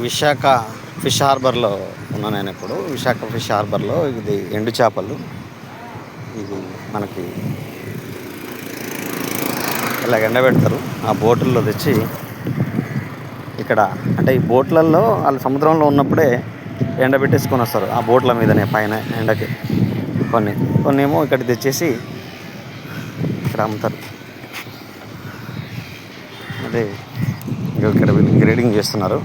Visakha fish హార్బర్లో ఉన్నా నేను ఇప్పుడు. విశాఖ ఫిష్ హార్బర్లో ఇది ఎండు చేపలు. ఇది మనకి ఇలా ఎండబెడతారు. ఆ బోటుల్లో తెచ్చి ఇక్కడ అంటే ఈ బోట్లలో వాళ్ళు సముద్రంలో ఉన్నప్పుడే ఎండబెట్టేసుకొని వస్తారు. ఆ బోట్ల మీదనే పైన ఎండకి కొన్ని ఏమో ఇక్కడ తెచ్చేసి ఇక్కడ అమ్ముతారు. అదే ఇక్కడ వీళ్ళు గ్రేడింగ్ చేస్తున్నారు.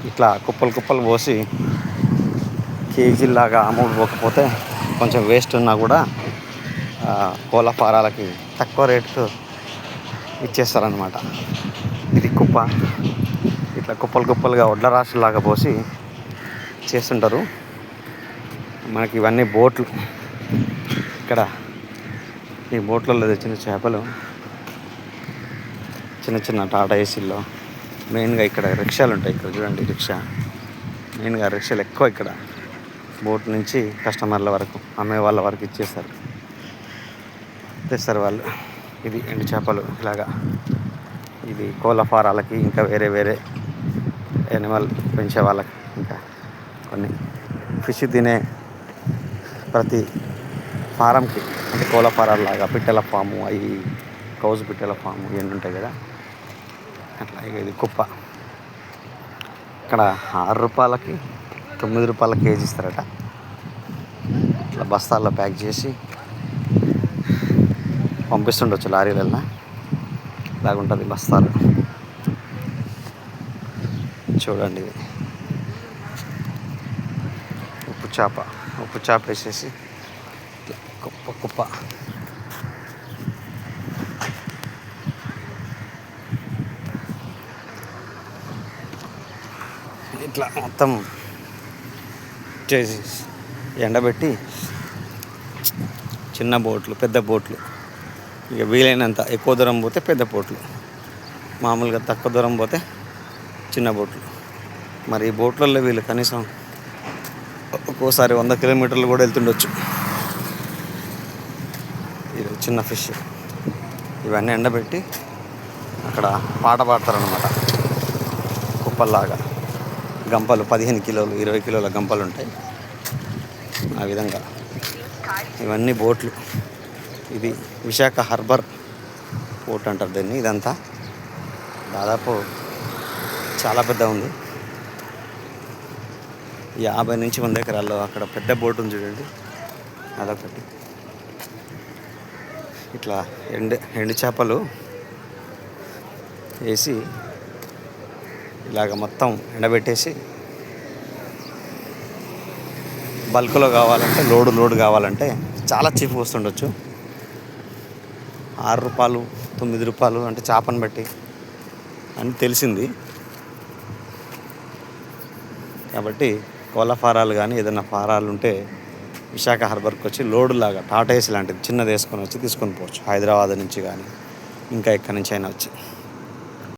ఇట్లా కుప్పలు పోసి కేజీలాగా అమ్ముడుపోకపోతే కొంచెం వేస్ట్ ఉన్నా కూడా కోళ్ళ ఫారాలకి తక్కువ రేటుకు ఇచ్చేస్తారనమాట. ఇది కుప్ప. ఇట్లా కుప్పలుగా వడ్ల రాశులాగా పోసి చేస్తుంటారు. మనకి ఇవన్నీ బోట్లు. ఇక్కడ ఈ బోట్లలో తెచ్చిన చేపలు చిన్న టాటా ఏసీల్లో మెయిన్గా ఇక్కడ రిక్షాలు ఉంటాయి. ఇక్కడ చూడండి మెయిన్గా రిక్షాలు ఎక్కువ ఇక్కడ. బోట్ నుంచి కస్టమర్ల వరకు అమ్మే వాళ్ళ వరకు తెస్తారు వాళ్ళు. ఇది ఎండు చేపలు ఇలాగా. ఇది కోళ్ళ ఫారాలకి ఇంకా వేరే యానిమల్ పెంచే వాళ్ళకి ఇంకా కొన్ని ఫిష్ తినే ప్రతి ఫారంకి అంటే కోళ్ళ ఫారాల్లాగా పిట్టల ఫాము, అవి కౌజు పిట్టల ఫాము ఇవన్నీ ఉంటాయి కదా అట్లా. ఇది కుప్ప. ఇక్కడ 6 రూపాయలకి 9 రూపాయల కేజీ ఇస్తారట. ఇట్లా బస్తాల్లో ప్యాక్ చేసి పంపిస్తుండొచ్చు లారీలల్లో. ఇలాగుంటుంది బస్తాలు. చూడండి ఇది ఉప్పు చేప వేసేసి కుప్ప ఇట్లా మొత్తం చేసి ఎండబెట్టి చిన్న బోట్లు, పెద్ద బోట్లు, ఇక వీలైనంత ఎక్కువ దూరం పోతే పెద్ద బోట్లు, మామూలుగా తక్కువ దూరం పోతే చిన్న బోట్లు. మరి ఈ బోట్లలో వీళ్ళు కనీసం ఒక్కోసారి 100 కిలోమీటర్లు కూడా వెళ్తుండొచ్చు. ఇది చిన్న ఫిష్. ఇవన్నీ ఎండబెట్టి అక్కడ పాట పాడతారనమాట. కుప్పల్లాగా గంపలు 15 కిలోలు 20 కిలోల గంపలు ఉంటాయి. ఆ విధంగా ఇవన్నీ బోట్లు. ఇది విశాఖ హార్బర్ పోర్ట్ అంటారు దీన్ని. ఇదంతా దాదాపు చాలా పెద్ద ఉంది. 50 నుంచి 100 ఎకరాల్లో. అక్కడ పెద్ద బోట్ ఉంది చూడండి, అదొకటి. ఇట్లా ఎండు చేపలు వేసి ఇలాగ మొత్తం ఎండబెట్టేసి బల్క్లో కావాలంటే లోడు కావాలంటే చాలా చీప్గా వస్తుండొచ్చు. 6 రూపాయలు 9 రూపాయలు అంటే చేపను బట్టి అని తెలిసింది. కాబట్టి కోళ్ళ ఫారాలు కానీ ఏదైనా ఫారాలు ఉంటే విశాఖ హార్బర్కి వచ్చి లోడులాగా టాటా ఏసీ లాంటిది చిన్నది వేసుకొని వచ్చి తీసుకొని పోవచ్చు. హైదరాబాద్ నుంచి కానీ ఇంకా ఎక్కడి నుంచి అయినా వచ్చి.